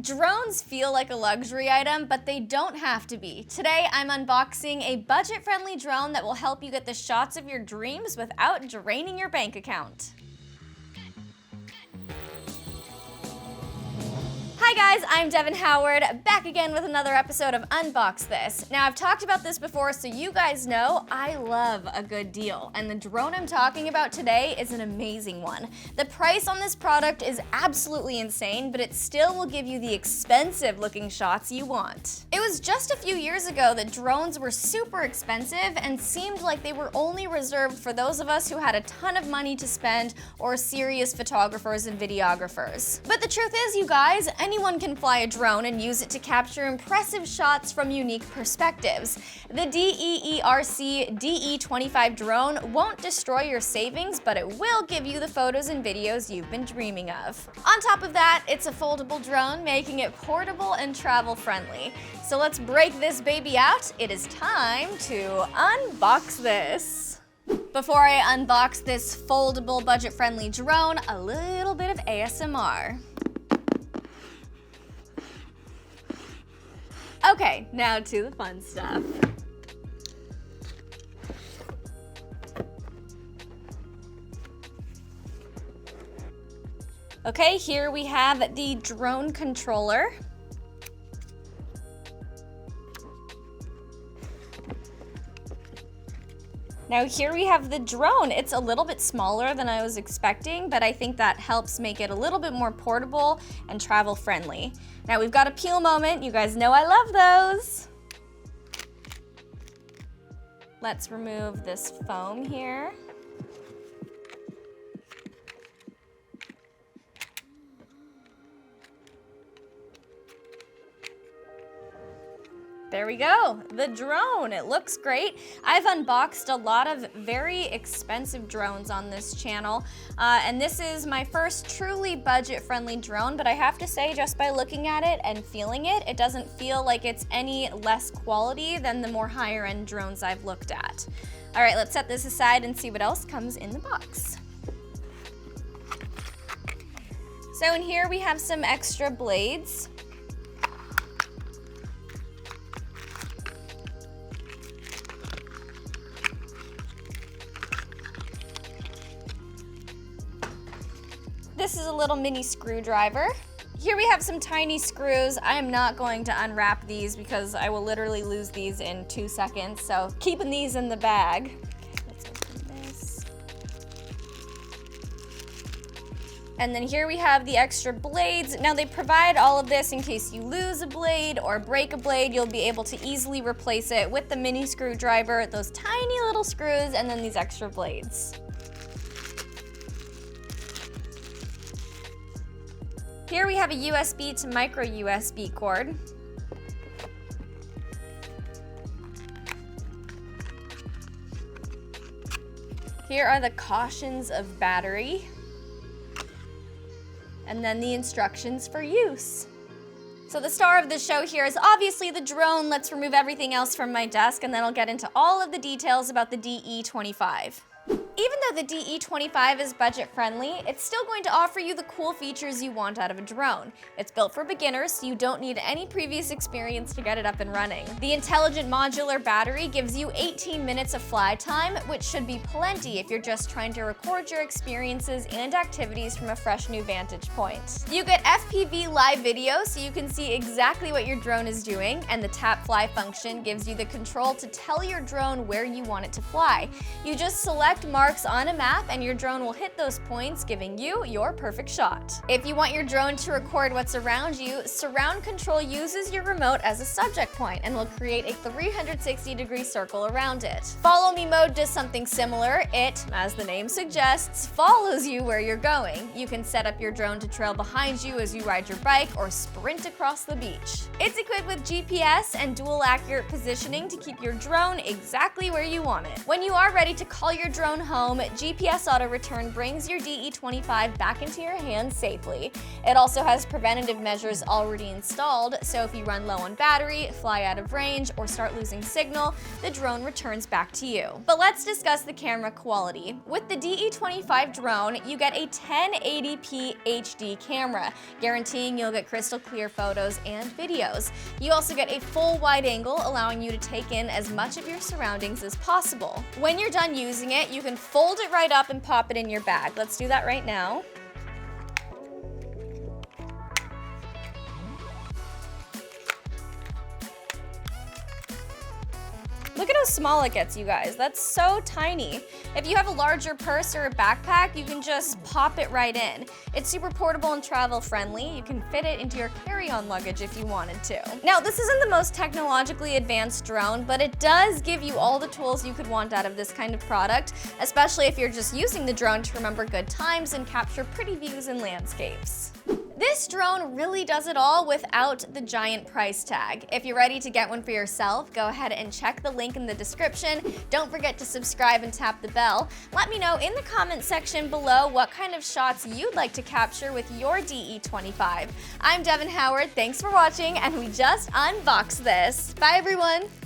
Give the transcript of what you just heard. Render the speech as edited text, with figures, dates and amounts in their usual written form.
Drones feel like a luxury item, but they don't have to be. Today, I'm unboxing a budget-friendly drone that will help you get the shots of your dreams without draining your bank account. Hi guys, I'm Devin Howard, back again with another episode of Unbox This. Now I've talked about this before, so you guys know I love a good deal, and the drone I'm talking about today is an amazing one. The price on this product is absolutely insane, but it still will give you the expensive looking shots you want. It was just a few years ago that drones were super expensive and seemed like they were only reserved for those of us who had a ton of money to spend or serious photographers and videographers. But the truth is, you guys, anyone can fly a drone and use it to capture impressive shots from unique perspectives. The DEERC DE25 drone won't destroy your savings, but it will give you the photos and videos you've been dreaming of. On top of that, it's a foldable drone, making it portable and travel friendly. So let's break this baby out. It is time to unbox this. Before I unbox this foldable budget-friendly drone, a little bit of ASMR. Okay, now to the fun stuff. Okay, here we have the drone controller. Now here we have the drone. It's a little bit smaller than I was expecting, but I think that helps make it a little bit more portable and travel friendly. Now we've got a peel moment. You guys know I love those. Let's remove this foam here. There we go, the drone. It looks great. I've unboxed a lot of very expensive drones on this channel, and this is my first truly budget-friendly drone, but I have to say, just by looking at it and feeling it, it doesn't feel like it's any less quality than the more higher-end drones I've looked at. All right, let's set this aside and see what else comes in the box. So in here we have some extra blades. This is a little mini screwdriver. Here we have some tiny screws. I am not going to unwrap these because I will literally lose these in 2 seconds, so keeping these in the bag. Okay, let's open this. And then here we have the extra blades. Now they provide all of this in case you lose a blade or break a blade. You'll be able to easily replace it with the mini screwdriver, those tiny little screws, and then these extra blades. Here we have a USB to micro USB cord. Here are the cautions of battery. And then the instructions for use. So the star of the show here is obviously the drone. Let's remove everything else from my desk and then I'll get into all of the details about the DE25. Even though the DE25 is budget-friendly, it's still going to offer you the cool features you want out of a drone. It's built for beginners, so you don't need any previous experience to get it up and running. The intelligent modular battery gives you 18 minutes of fly time, which should be plenty if you're just trying to record your experiences and activities from a fresh new vantage point. You get FPV live video, so you can see exactly what your drone is doing, and the tap fly function gives you the control to tell your drone where you want it to fly. You just select marks on a map and your drone will hit those points, giving you your perfect shot. If you want your drone to record what's around you, surround control uses your remote as a subject point and will create a 360-degree circle around it. Follow me mode does something similar. It, as the name suggests, follows you where you're going. You can set up your drone to trail behind you as you ride your bike or sprint across the beach. It's equipped with GPS and dual accurate positioning to keep your drone exactly where you want it. When you are ready to call your drone home, GPS Auto Return brings your DE25 back into your hands safely. It also has preventative measures already installed, so if you run low on battery, fly out of range, or start losing signal, the drone returns back to you. But let's discuss the camera quality. With the DE25 drone, you get a 1080p HD camera, guaranteeing you'll get crystal clear photos and videos. You also get a full wide angle, allowing you to take in as much of your surroundings as possible. When you're done using it, you can fold it right up and pop it in your bag. Let's do that right now. Look at how small it gets, you guys. That's so tiny. If you have a larger purse or a backpack, you can just pop it right in. It's super portable and travel friendly. You can fit it into your carry-on luggage if you wanted to. Now, this isn't the most technologically advanced drone, but it does give you all the tools you could want out of this kind of product, especially if you're just using the drone to remember good times and capture pretty views and landscapes. This drone really does it all without the giant price tag. If you're ready to get one for yourself, go ahead and check the link in the description. Don't forget to subscribe and tap the bell. Let me know in the comment section below what kind of shots you'd like to capture with your DE25. I'm Devin Howard, thanks for watching, and we just unboxed this. Bye everyone!